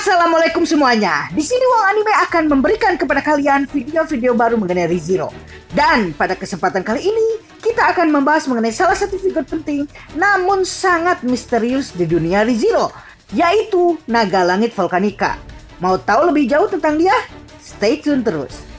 Assalamualaikum semuanya. Di sini Wong Anime akan memberikan kepada kalian video-video baru mengenai ReZero. Dan pada kesempatan kali ini kita akan membahas mengenai salah satu figur penting namun sangat misterius di dunia ReZero, yaitu Naga Langit Volcanica. Mau tahu lebih jauh tentang dia? Stay tune terus.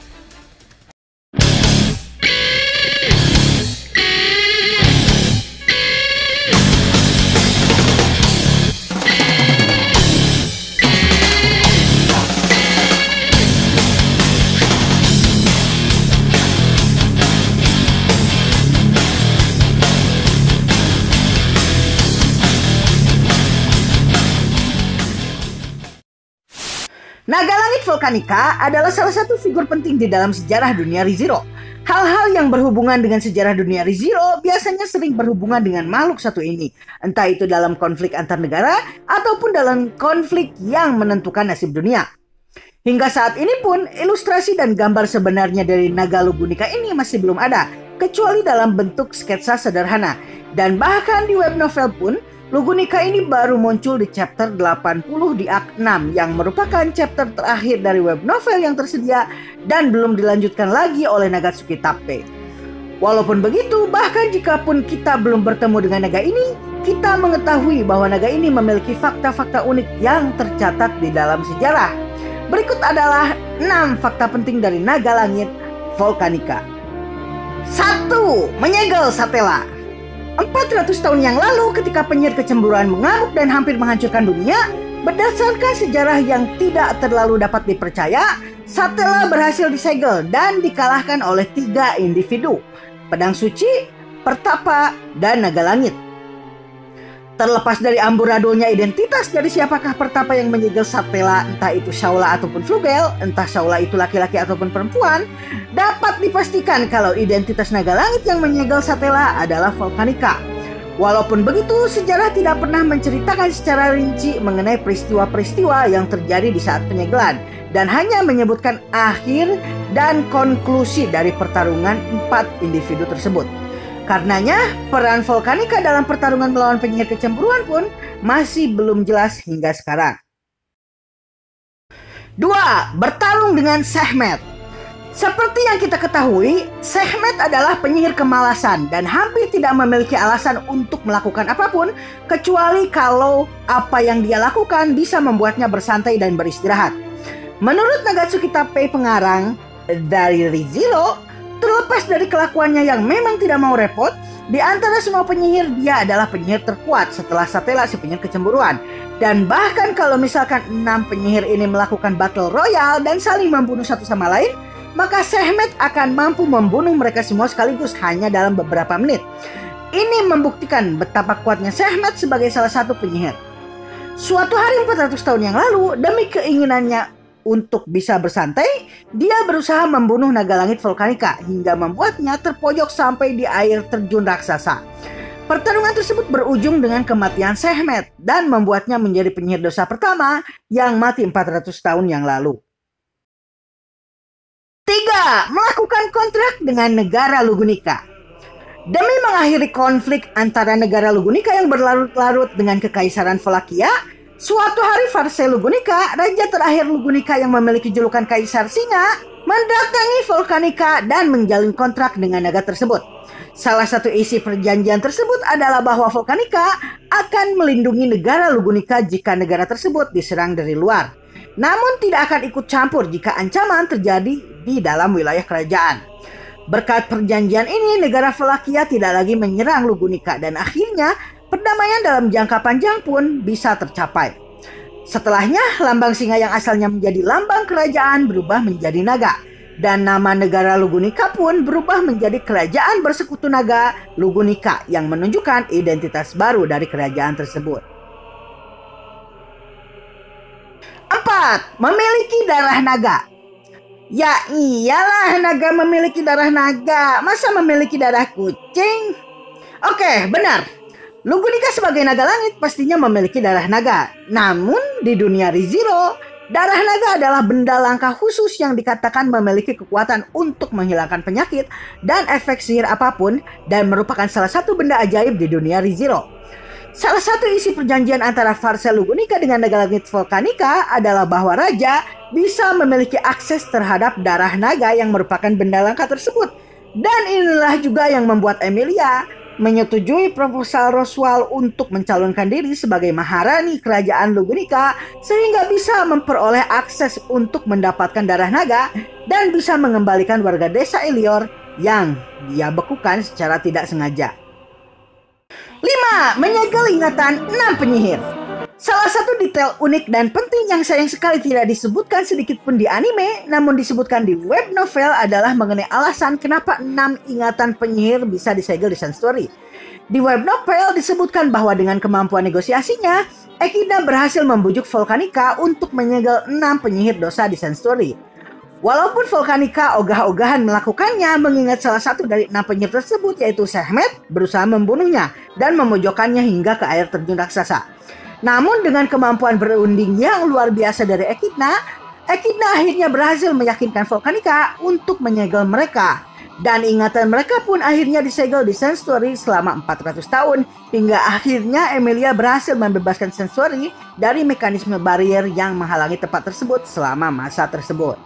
Naga Langit Volcanica adalah salah satu figur penting di dalam sejarah dunia ReZero. Hal-hal yang berhubungan dengan sejarah dunia ReZero biasanya sering berhubungan dengan makhluk satu ini, entah itu dalam konflik antar negara ataupun dalam konflik yang menentukan nasib dunia. Hingga saat ini pun, ilustrasi dan gambar sebenarnya dari Naga Lugunica ini masih belum ada, kecuali dalam bentuk sketsa sederhana. Dan bahkan di web novel pun, Lugunica ini baru muncul di chapter 80 di Act 6 yang merupakan chapter terakhir dari web novel yang tersedia dan belum dilanjutkan lagi oleh Nagatsuki Tappei. Walaupun begitu, bahkan jika pun kita belum bertemu dengan naga ini, kita mengetahui bahwa naga ini memiliki fakta-fakta unik yang tercatat di dalam sejarah. Berikut adalah 6 fakta penting dari Naga Langit Volcanica. 1. Menyegel Satella. 400 tahun yang lalu ketika penyihir kecemburuan mengamuk dan hampir menghancurkan dunia, berdasarkan sejarah yang tidak terlalu dapat dipercaya, Satella berhasil disegel dan dikalahkan oleh 3 individu, Pedang Suci, Pertapa, dan Naga Langit. Terlepas dari amburadulnya identitas dari siapakah Pertapa yang menyegel Satella, entah itu Shaula ataupun Flugel, entah Shaula itu laki-laki ataupun perempuan, dapat dipastikan kalau identitas Naga Langit yang menyegel Satella adalah Volcanica. Walaupun begitu, sejarah tidak pernah menceritakan secara rinci mengenai peristiwa-peristiwa yang terjadi di saat penyegelan, dan hanya menyebutkan akhir dan konklusi dari pertarungan 4 individu tersebut. Karenanya, peran Volcanica dalam pertarungan melawan penyihir kecemburuan pun masih belum jelas hingga sekarang. 2. Bertarung dengan Sekhmet. Seperti yang kita ketahui, Sekhmet adalah penyihir kemalasan dan hampir tidak memiliki alasan untuk melakukan apapun kecuali kalau apa yang dia lakukan bisa membuatnya bersantai dan beristirahat. Menurut Nagatsuki Tappei, pengarang dari ReZero, terlepas dari kelakuannya yang memang tidak mau repot, di antara semua penyihir dia adalah penyihir terkuat setelah Satella si penyihir kecemburuan. Dan bahkan kalau misalkan 6 penyihir ini melakukan battle royale dan saling membunuh satu sama lain, maka Sekhmet akan mampu membunuh mereka semua sekaligus hanya dalam beberapa menit. Ini membuktikan betapa kuatnya Sekhmet sebagai salah satu penyihir. Suatu hari 400 tahun yang lalu, demi keinginannya untuk bisa bersantai, dia berusaha membunuh Naga Langit Volcanica hingga membuatnya terpojok sampai di air terjun raksasa. Pertarungan tersebut berujung dengan kematian Sekhmet dan membuatnya menjadi penyihir dosa pertama yang mati 400 tahun yang lalu. 3. Melakukan kontrak dengan negara Lugunica. Demi mengakhiri konflik antara negara Lugunica yang berlarut-larut dengan kekaisaran Wallachia, suatu hari Varse Lugunica, raja terakhir Lugunica yang memiliki julukan Kaisar Singa, mendatangi Volcanica dan menjalin kontrak dengan naga tersebut. Salah satu isi perjanjian tersebut adalah bahwa Volcanica akan melindungi negara Lugunica jika negara tersebut diserang dari luar, namun tidak akan ikut campur jika ancaman terjadi di dalam wilayah kerajaan. Berkat perjanjian ini, negara Wallachia tidak lagi menyerang Lugunica dan akhirnya perdamaian dalam jangka panjang pun bisa tercapai. Setelahnya, lambang singa yang asalnya menjadi lambang kerajaan berubah menjadi naga. Dan nama negara Lugunica pun berubah menjadi kerajaan bersekutu naga Lugunica yang menunjukkan identitas baru dari kerajaan tersebut. 4. Memiliki darah naga. Ya iyalah, naga memiliki darah naga. Masa memiliki darah kucing? Oke, benar. Lugunica sebagai naga langit pastinya memiliki darah naga. Namun di dunia ReZero, darah naga adalah benda langka khusus yang dikatakan memiliki kekuatan untuk menghilangkan penyakit dan efek sihir apapun dan merupakan salah satu benda ajaib di dunia ReZero. Salah satu isi perjanjian antara Varsa Lugunica dengan naga langit Volcanica adalah bahwa raja bisa memiliki akses terhadap darah naga yang merupakan benda langka tersebut. Dan inilah juga yang membuat Emilia menyetujui proposal Roswal untuk mencalonkan diri sebagai Maharani Kerajaan Lugunica sehingga bisa memperoleh akses untuk mendapatkan darah naga dan bisa mengembalikan warga desa Elior yang dia bekukan secara tidak sengaja. 5. Menyegel ingatan 6 penyihir. Salah satu detail unik dan penting yang sayang sekali tidak disebutkan sedikit pun di anime, namun disebutkan di web novel adalah mengenai alasan kenapa 6 ingatan penyihir bisa disegel di Sunstory. Di web novel disebutkan bahwa dengan kemampuan negosiasinya, Echidna berhasil membujuk Volcanica untuk menyegel 6 penyihir dosa di Sunstory. Walaupun Volcanica ogah-ogahan melakukannya, mengingat salah satu dari 6 penyihir tersebut yaitu Sekhmet berusaha membunuhnya dan memojokkannya hingga ke air terjun raksasa. Namun dengan kemampuan berunding yang luar biasa dari Echidna akhirnya berhasil meyakinkan Volcanica untuk menyegel mereka. Dan ingatan mereka pun akhirnya disegel di Sunstory selama 400 tahun hingga akhirnya Emilia berhasil membebaskan Sunstory dari mekanisme barrier yang menghalangi tempat tersebut selama masa tersebut.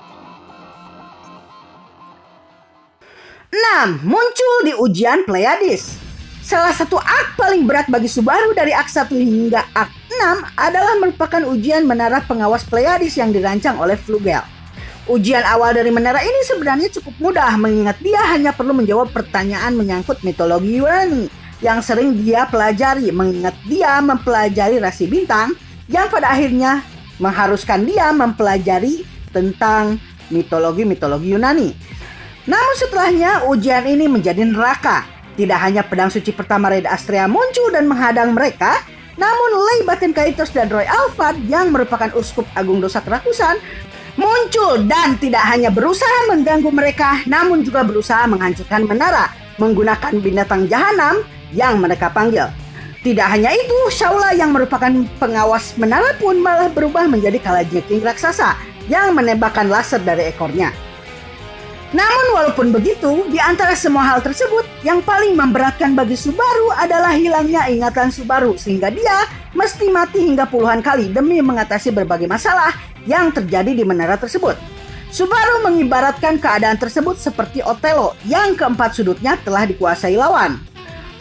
6. Muncul di ujian Pleiades. Salah satu arc paling berat bagi Subaru dari arc 1 hingga arc 6 adalah merupakan ujian menara pengawas Pleiades yang dirancang oleh Flugel. Ujian awal dari menara ini sebenarnya cukup mudah mengingat dia hanya perlu menjawab pertanyaan menyangkut mitologi Yunani yang sering dia pelajari mengingat dia mempelajari rasi bintang yang pada akhirnya mengharuskan dia mempelajari tentang mitologi Yunani. Namun setelahnya ujian ini menjadi neraka. Tidak hanya pedang suci pertama Red Astrea muncul dan menghadang mereka, namun Lei Batin Kaitos dan Roy Alphard yang merupakan uskup agung dosa kerakusan muncul dan tidak hanya berusaha mengganggu mereka, namun juga berusaha menghancurkan menara menggunakan binatang jahanam yang mereka panggil. Tidak hanya itu, Shaula yang merupakan pengawas menara pun malah berubah menjadi kalajengking raksasa yang menembakkan laser dari ekornya. Namun walaupun begitu, di antara semua hal tersebut, yang paling memberatkan bagi Subaru adalah hilangnya ingatan Subaru sehingga dia mesti mati hingga puluhan kali demi mengatasi berbagai masalah yang terjadi di menara tersebut. Subaru mengibaratkan keadaan tersebut seperti Othello yang keempat sudutnya telah dikuasai lawan.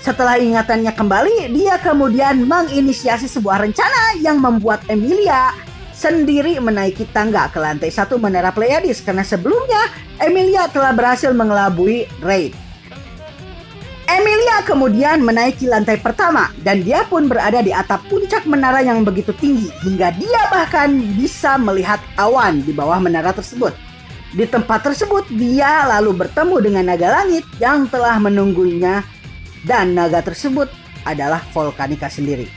Setelah ingatannya kembali, dia kemudian menginisiasi sebuah rencana yang membuat Emilia sendiri menaiki tangga ke lantai 1 menara Pleiades karena sebelumnya Emilia telah berhasil mengelabui Raid. Emilia kemudian menaiki lantai pertama dan dia pun berada di atap puncak menara yang begitu tinggi hingga dia bahkan bisa melihat awan di bawah menara tersebut. Di tempat tersebut dia lalu bertemu dengan naga langit yang telah menunggunya dan naga tersebut adalah Volcanica sendiri.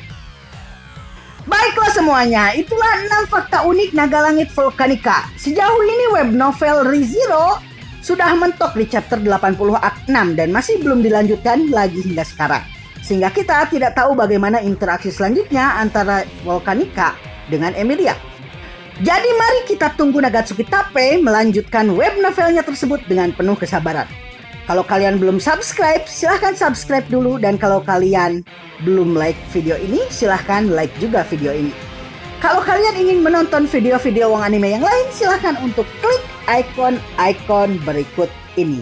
Baiklah semuanya, itulah 6 fakta unik naga langit Volcanica. Sejauh ini web novel ReZero sudah mentok di chapter 80 Act 6 dan masih belum dilanjutkan lagi hingga sekarang. Sehingga kita tidak tahu bagaimana interaksi selanjutnya antara Volcanica dengan Emilia. Jadi mari kita tunggu Nagatsuki Tape melanjutkan web novelnya tersebut dengan penuh kesabaran. Kalau kalian belum subscribe, silahkan subscribe dulu. Dan kalau kalian belum like video ini, silahkan like juga video ini. Kalau kalian ingin menonton video-video Wong Anime yang lain, silahkan untuk klik ikon-ikon berikut ini.